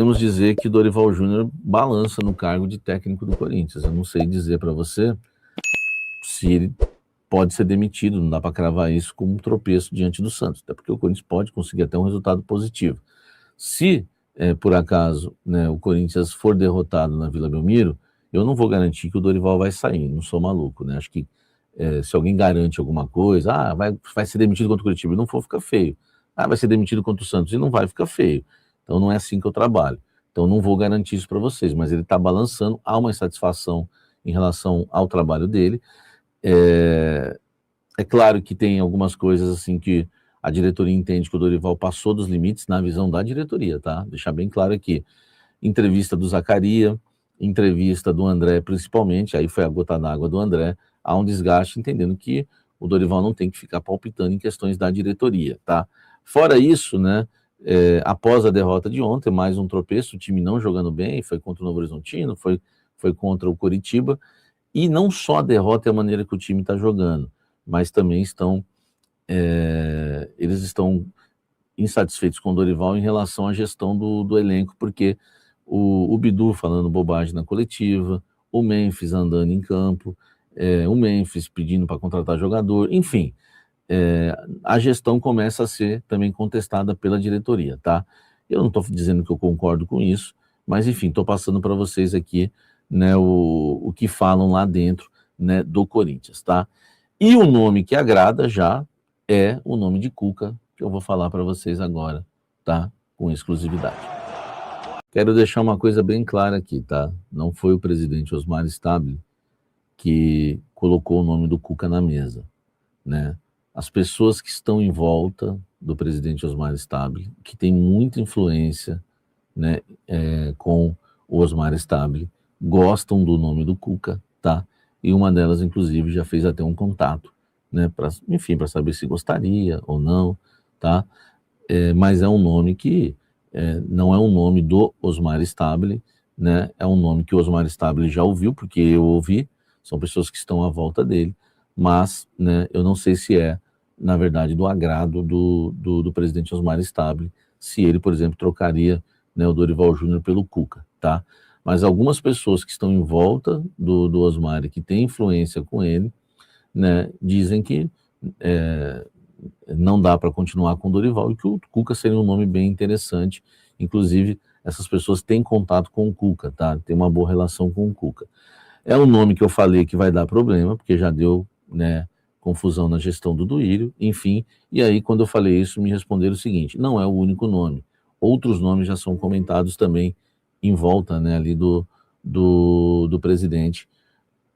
Podemos dizer que Dorival Júnior balança no cargo de técnico do Corinthians. Eu não sei dizer para você se ele pode ser demitido, não dá para cravar isso como um tropeço diante do Santos, até porque o Corinthians pode conseguir até um resultado positivo. Se, por acaso, né, o Corinthians for derrotado na Vila Belmiro, eu não vou garantir que o Dorival vai sair, não sou maluco, né? Acho que se alguém garante alguma coisa, vai ser demitido contra o Curitiba, e não for, fica feio. Vai ser demitido contra o Santos, e não vai, ficar feio. Então não é assim que eu trabalho. Então não vou garantir isso para vocês, mas ele está balançando, há uma insatisfação em relação ao trabalho dele. É claro que tem algumas coisas assim que a diretoria entende que o Dorival passou dos limites na visão da diretoria, tá? Deixar bem claro aqui. Entrevista do Zacaria, entrevista do André principalmente, aí foi a gota d'água do André, há um desgaste entendendo que o Dorival não tem que ficar palpitando em questões da diretoria, tá? Fora isso, né, após a derrota de ontem, mais um tropeço, o time não jogando bem, foi contra o Novo Horizontino, foi contra o Coritiba, e não só a derrota é a maneira que o time está jogando, mas também eles estão insatisfeitos com o Dorival em relação à gestão do elenco, porque o Bidu falando bobagem na coletiva, o Memphis andando em campo, o Memphis pedindo para contratar jogador, enfim, a gestão começa a ser também contestada pela diretoria, tá? Eu não estou dizendo que eu concordo com isso, mas enfim, estou passando para vocês aqui, né, o que falam lá dentro, né, do Corinthians, tá? E o nome que agrada já é o nome de Cuca, que eu vou falar para vocês agora, tá? Com exclusividade. Quero deixar uma coisa bem clara aqui, tá? Não foi o presidente Osmar Stabile que colocou o nome do Cuca na mesa, né? As pessoas que estão em volta do presidente Osmar Stabile, que tem muita influência, né, com o Osmar Stabile, gostam do nome do Cuca, tá? E uma delas, inclusive, já fez até um contato, né, para saber se gostaria ou não, tá? Mas é um nome que não é um nome do Osmar Stabile, né? É um nome que o Osmar Stabile já ouviu, porque eu ouvi, são pessoas que estão à volta dele, mas, né, eu não sei se na verdade, do agrado do presidente Osmar Stabile, se ele, por exemplo, trocaria, né, o Dorival Júnior pelo Cuca, tá? Mas algumas pessoas que estão em volta do Osmar e que têm influência com ele, né, dizem que não dá para continuar com o Dorival e que o Cuca seria um nome bem interessante. Inclusive, essas pessoas têm contato com o Cuca, tá? Tem uma boa relação com o Cuca. É um nome que eu falei que vai dar problema, porque já deu, né, confusão na gestão do Duílio, enfim. E aí, quando eu falei isso, me responderam o seguinte: não é o único nome. Outros nomes já são comentados também em volta, né, ali do presidente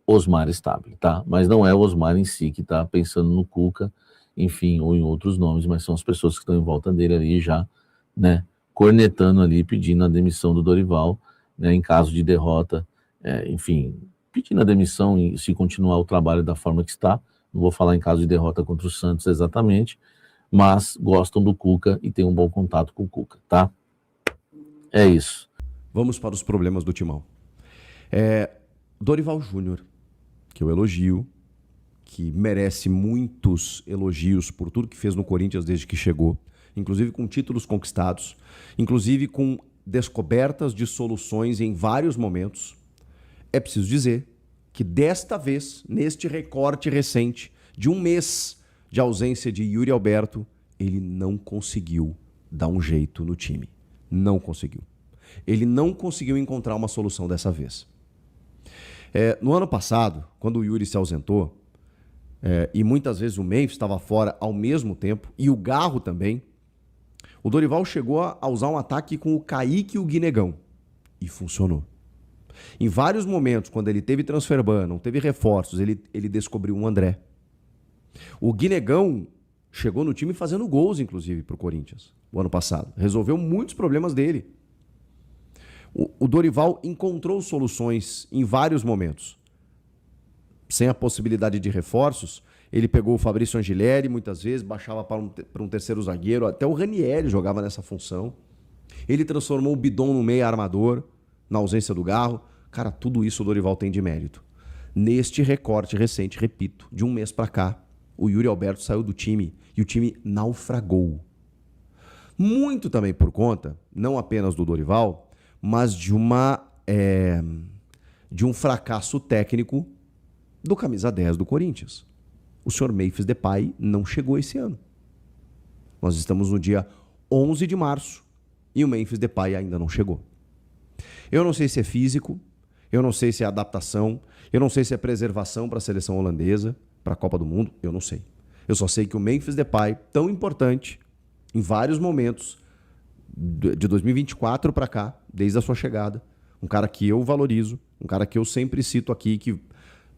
Osmar Stabile, tá? Mas não é o Osmar em si que está pensando no Cuca, enfim, ou em outros nomes, mas são as pessoas que estão em volta dele ali já, né, cornetando ali, pedindo a demissão do Dorival, né, em caso de derrota, enfim, pedindo a demissão e se continuar o trabalho da forma que está. Não vou falar em caso de derrota contra o Santos exatamente, mas gostam do Cuca e têm um bom contato com o Cuca, tá? É isso. Vamos para os problemas do Timão. Dorival Júnior, que eu elogio, que merece muitos elogios por tudo que fez no Corinthians desde que chegou, inclusive com títulos conquistados, inclusive com descobertas de soluções em vários momentos. É preciso dizer que desta vez, neste recorte recente de um mês de ausência de Yuri Alberto, ele não conseguiu dar um jeito no time. Não conseguiu. Ele não conseguiu encontrar uma solução dessa vez. No ano passado, quando o Yuri se ausentou, e muitas vezes o Memphis estava fora ao mesmo tempo, e o Garro também, o Dorival chegou a usar um ataque com o Kaique e o Guinegão. E funcionou. Em vários momentos, quando ele teve transferban, não teve reforços, ele descobriu um André. O Guinegão chegou no time fazendo gols, inclusive, para o Corinthians, o ano passado. Resolveu muitos problemas dele. O Dorival encontrou soluções em vários momentos. Sem a possibilidade de reforços, ele pegou o Fabrício Angileri, muitas vezes, baixava para um terceiro zagueiro, até o Ranieri jogava nessa função. Ele transformou o Bidon no meio armador, na ausência do Garro. Cara, tudo isso o Dorival tem de mérito. Neste recorte recente, repito, de um mês para cá, o Yuri Alberto saiu do time e o time naufragou. Muito também por conta, não apenas do Dorival, mas de um fracasso técnico do camisa 10 do Corinthians. O senhor Memphis Depay não chegou esse ano. Nós estamos no dia 11 de março e o Memphis Depay ainda não chegou. Eu não sei se é físico, eu não sei se é adaptação, eu não sei se é preservação para a seleção holandesa, para a Copa do Mundo, eu não sei. Eu só sei que o Memphis Depay, tão importante em vários momentos, de 2024 para cá, desde a sua chegada, um cara que eu valorizo, um cara que eu sempre cito aqui, que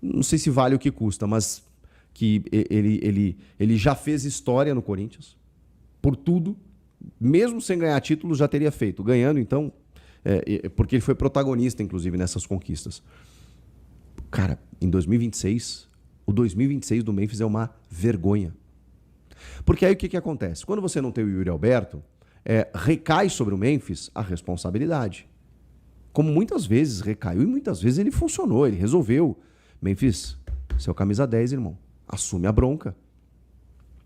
não sei se vale o que custa, mas que ele já fez história no Corinthians, por tudo, mesmo sem ganhar títulos, já teria feito. Ganhando, então, porque ele foi protagonista, inclusive, nessas conquistas. Cara, em 2026, o 2026 do Memphis é uma vergonha. Porque aí o que acontece? Quando você não tem o Yuri Alberto, recai sobre o Memphis a responsabilidade. Como muitas vezes recaiu e muitas vezes ele funcionou, ele resolveu. Memphis, seu camisa 10, irmão, assume a bronca.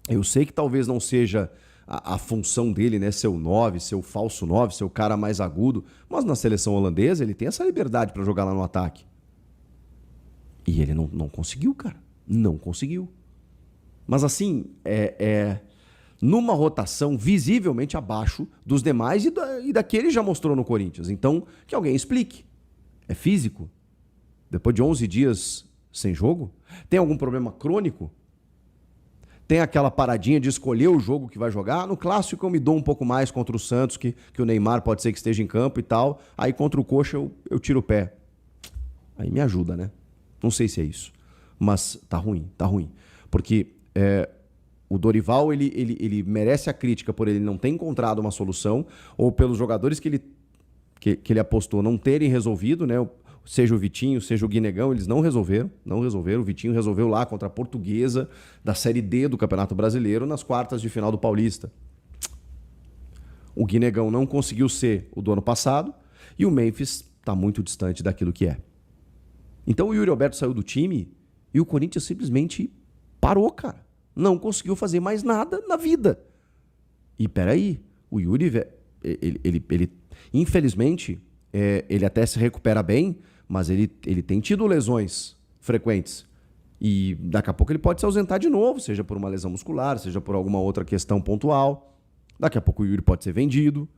Eu sei que talvez não seja a função dele, né, ser o 9, ser o falso 9, ser o cara mais agudo, mas na seleção holandesa ele tem essa liberdade para jogar lá no ataque. E ele não conseguiu, cara. Não conseguiu. Mas assim, numa rotação visivelmente abaixo dos demais e da que ele já mostrou no Corinthians. Então, que alguém explique. É físico? Depois de 11 dias sem jogo? Tem algum problema crônico? Tem aquela paradinha de escolher o jogo que vai jogar? No clássico eu me dou um pouco mais contra o Santos, que o Neymar pode ser que esteja em campo e tal. Aí contra o Coxa eu tiro o pé. Aí me ajuda, né? Não sei se é isso. Mas tá ruim. Porque o Dorival, ele merece a crítica por ele não ter encontrado uma solução, ou pelos jogadores que ele apostou não terem resolvido, né? Seja o Vitinho, seja o Guinegão, eles não resolveram. O Vitinho resolveu lá contra a Portuguesa da Série D do Campeonato Brasileiro nas quartas de final do Paulista. O Guinegão não conseguiu ser o do ano passado e o Memphis está muito distante daquilo que é. Então o Yuri Alberto saiu do time e o Corinthians simplesmente parou, cara. Não conseguiu fazer mais nada na vida. E peraí, o Yuri, ele infelizmente, ele até se recupera bem, mas ele tem tido lesões frequentes. E daqui a pouco ele pode se ausentar de novo, seja por uma lesão muscular, seja por alguma outra questão pontual. Daqui a pouco o Yuri pode ser vendido.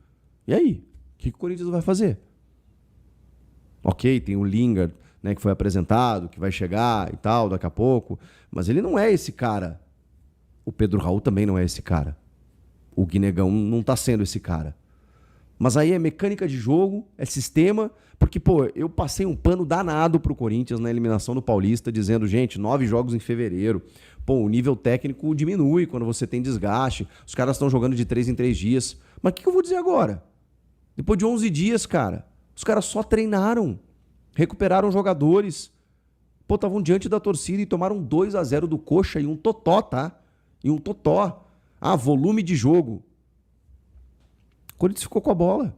E aí? O que o Corinthians vai fazer? Ok, tem o Lingard, né, que foi apresentado, que vai chegar e tal daqui a pouco, mas ele não é esse cara. O Pedro Raul também não é esse cara. O Guinegão não está sendo esse cara. Mas aí é mecânica de jogo, é sistema, porque, pô, eu passei um pano danado pro Corinthians na eliminação do Paulista, dizendo, gente, 9 jogos em fevereiro. Pô, o nível técnico diminui quando você tem desgaste, os caras estão jogando de 3 em 3 dias. Mas o que eu vou dizer agora? Depois de 11 dias, cara, os caras só treinaram, recuperaram jogadores. Pô, estavam diante da torcida e tomaram 2-0 do Coxa e um totó, tá? E um totó. Ah, volume de jogo. O Corinthians ficou com a bola.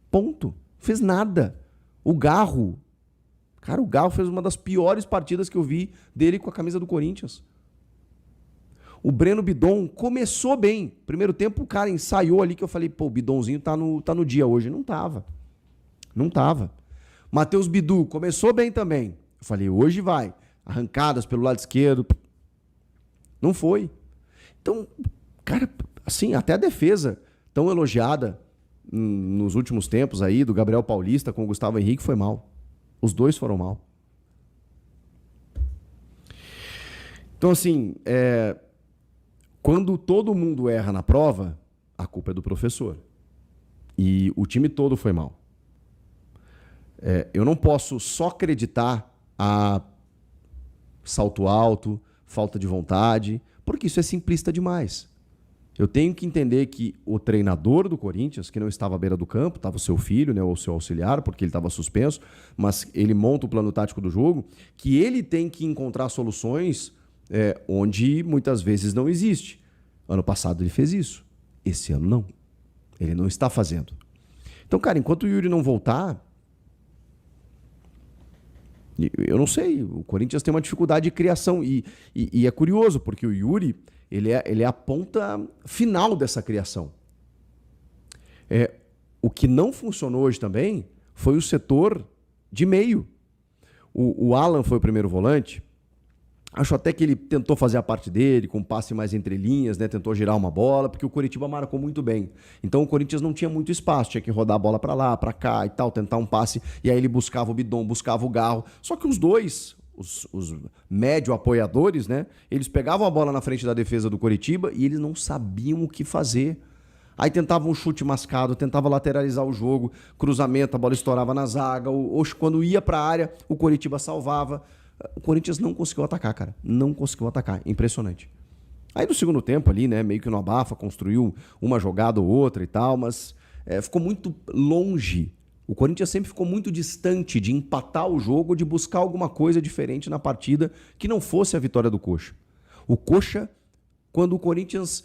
Ponto. Fez nada. O Garro. Cara, o Garro fez uma das piores partidas que eu vi dele com a camisa do Corinthians. O Breno Bidon começou bem. Primeiro tempo o cara ensaiou ali que eu falei, pô, o Bidonzinho tá no dia hoje. Não tava. Matheus Bidu começou bem também. Eu falei, hoje vai. Arrancadas pelo lado esquerdo. Não foi. Então, cara, assim, até a defesa tão elogiada nos últimos tempos aí, do Gabriel Paulista com o Gustavo Henrique, foi mal. Os dois foram mal. Então, assim, quando todo mundo erra na prova, a culpa é do professor. E o time todo foi mal. Eu não posso só acreditar a salto alto, falta de vontade, porque isso é simplista demais. Eu tenho que entender que o treinador do Corinthians, que não estava à beira do campo, estava o seu filho, né, ou o seu auxiliar, porque ele estava suspenso, mas ele monta o plano tático do jogo, que ele tem que encontrar soluções onde muitas vezes não existe. Ano passado ele fez isso. Esse ano não. Ele não está fazendo. Então, cara, enquanto o Yuri não voltar, eu não sei, o Corinthians tem uma dificuldade de criação e é curioso, porque o Yuri ele é a ponta final dessa criação. O que não funcionou hoje também foi o setor de meio. O Alan foi o primeiro volante. Acho até que ele tentou fazer a parte dele, com um passe mais entre linhas, né? Tentou girar uma bola, porque o Coritiba marcou muito bem. Então o Corinthians não tinha muito espaço, tinha que rodar a bola para lá, para cá e tal, tentar um passe. E aí ele buscava o Bidon, buscava o Garro. Só que os dois, os médio apoiadores, né? Eles pegavam a bola na frente da defesa do Coritiba e eles não sabiam o que fazer. Aí tentava um chute mascado, tentava lateralizar o jogo, cruzamento, a bola estourava na zaga. Quando ia para a área, o Coritiba salvava. O Corinthians não conseguiu atacar, cara. Não conseguiu atacar. Impressionante. Aí no segundo tempo ali, né, meio que no abafa, construiu uma jogada ou outra e tal, mas ficou muito longe. O Corinthians sempre ficou muito distante de empatar o jogo, de buscar alguma coisa diferente na partida que não fosse a vitória do Coxa. O Coxa, quando o Corinthians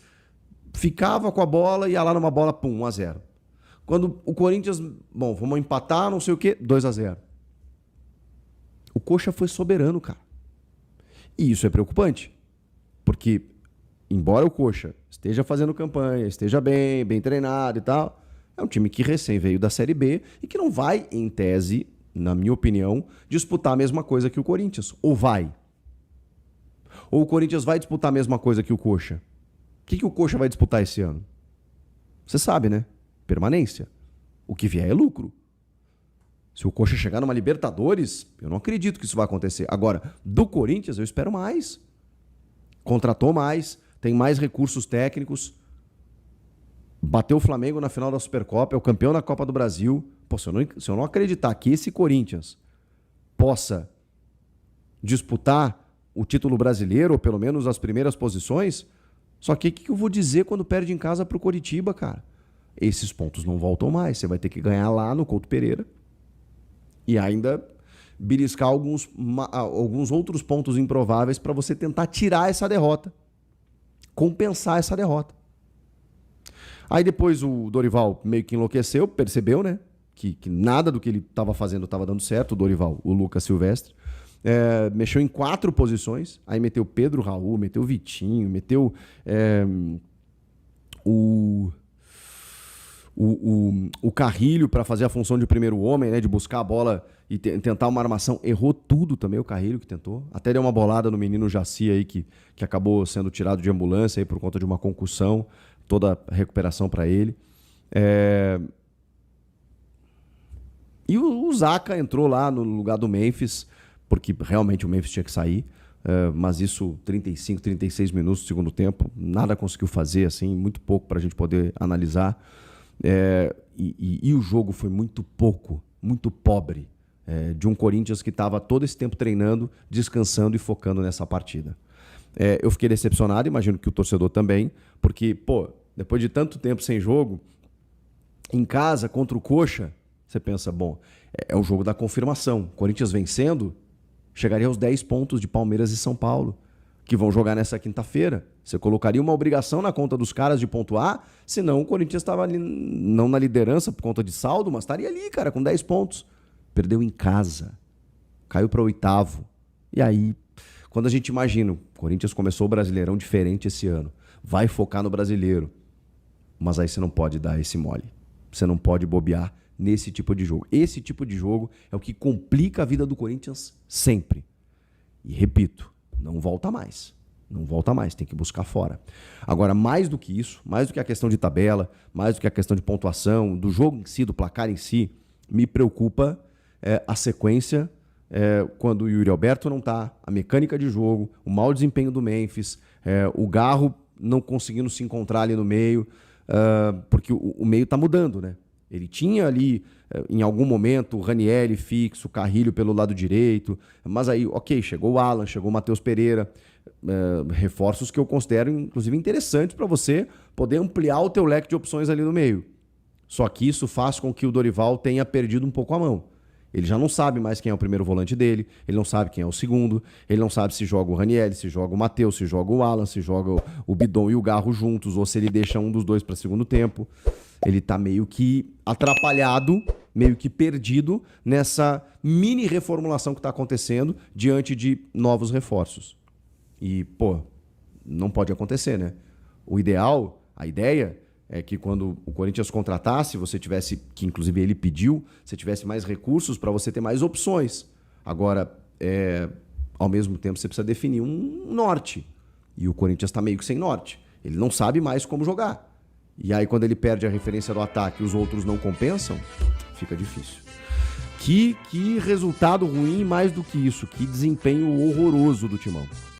ficava com a bola, ia lá numa bola, pum, 1-0. Quando o Corinthians, bom, vamos empatar, não sei o quê, 2-0. O Coxa foi soberano, cara. E isso é preocupante. Porque, embora o Coxa esteja fazendo campanha, esteja bem treinado e tal, é um time que recém veio da Série B e que não vai, em tese, na minha opinião, disputar a mesma coisa que o Corinthians. Ou vai? Ou o Corinthians vai disputar a mesma coisa que o Coxa? O que o Coxa vai disputar esse ano? Você sabe, né? Permanência. O que vier é lucro. Se o Coxa chegar numa Libertadores, eu não acredito que isso vai acontecer. Agora, do Corinthians, eu espero mais. Contratou mais, tem mais recursos técnicos. Bateu o Flamengo na final da Supercopa, é o campeão da Copa do Brasil. Pô, se eu não acreditar que esse Corinthians possa disputar o título brasileiro, ou pelo menos as primeiras posições, só que o que eu vou dizer quando perde em casa pro Coritiba, cara? Esses pontos não voltam mais. Você vai ter que ganhar lá no Couto Pereira. E ainda beliscar alguns outros pontos improváveis para você tentar tirar essa derrota. Compensar essa derrota. Aí depois o Dorival meio que enlouqueceu, percebeu, né? Que nada do que ele estava fazendo estava dando certo, o Dorival, o Lucas Silvestre. Mexeu em 4 posições, aí meteu Pedro Raul, meteu Vitinho, meteu o Carrilho para fazer a função de primeiro homem, né, de buscar a bola e tentar uma armação. Errou tudo também o Carrilho que tentou. Até deu uma bolada no menino Jaci aí que acabou sendo tirado de ambulância aí por conta de uma concussão. Toda a recuperação para ele. E o Zaca entrou lá no lugar do Memphis, porque realmente o Memphis tinha que sair. Mas isso 35, 36 minutos do segundo tempo. Nada conseguiu fazer, assim, muito pouco para a gente poder analisar. E o jogo foi muito pouco, muito pobre, de um Corinthians que estava todo esse tempo treinando, descansando e focando nessa partida. Eu fiquei decepcionado, imagino que o torcedor também, porque, pô, depois de tanto tempo sem jogo, em casa, contra o Coxa, você pensa, bom, é o jogo da confirmação. Corinthians vencendo, chegaria aos 10 pontos de Palmeiras e São Paulo, que vão jogar nessa quinta-feira. Você colocaria uma obrigação na conta dos caras de pontuar, senão o Corinthians estava ali, não na liderança por conta de saldo, mas estaria ali, cara, com 10 pontos. Perdeu em casa, caiu para 8º. E aí, quando a gente imagina, o Corinthians começou o Brasileirão diferente esse ano, vai focar no Brasileiro, mas aí você não pode dar esse mole. Você não pode bobear nesse tipo de jogo. Esse tipo de jogo é o que complica a vida do Corinthians sempre. E repito, não volta mais. Não volta mais, tem que buscar fora. Agora, mais do que isso, mais do que a questão de tabela, mais do que a questão de pontuação, do jogo em si, do placar em si, me preocupa a sequência quando o Yuri Alberto não está, a mecânica de jogo, o mau desempenho do Memphis, o Garro não conseguindo se encontrar ali no meio, porque o meio está mudando, né? Ele tinha ali, em algum momento, o Ranieri fixo, o Carrilho pelo lado direito, mas aí, ok, chegou o Alan, chegou o Matheus Pereira, reforços que eu considero, inclusive, interessantes para você poder ampliar o teu leque de opções ali no meio. Só que isso faz com que o Dorival tenha perdido um pouco a mão. Ele já não sabe mais quem é o primeiro volante dele, ele não sabe quem é o segundo, ele não sabe se joga o Ranieri, se joga o Matheus, se joga o Alan, se joga o Bidon e o Garro juntos, ou se ele deixa um dos dois para segundo tempo. Ele está meio que atrapalhado, meio que perdido nessa mini reformulação que está acontecendo diante de novos reforços. E, pô, não pode acontecer, né? O ideal, a ideia é que quando o Corinthians contratasse, você tivesse, que inclusive ele pediu, você tivesse mais recursos para você ter mais opções. Agora, ao mesmo tempo, você precisa definir um norte. E o Corinthians está meio que sem norte. Ele não sabe mais como jogar. E aí, quando ele perde a referência do ataque e os outros não compensam, fica difícil. Que resultado ruim, mais do que isso. Que desempenho horroroso do Timão.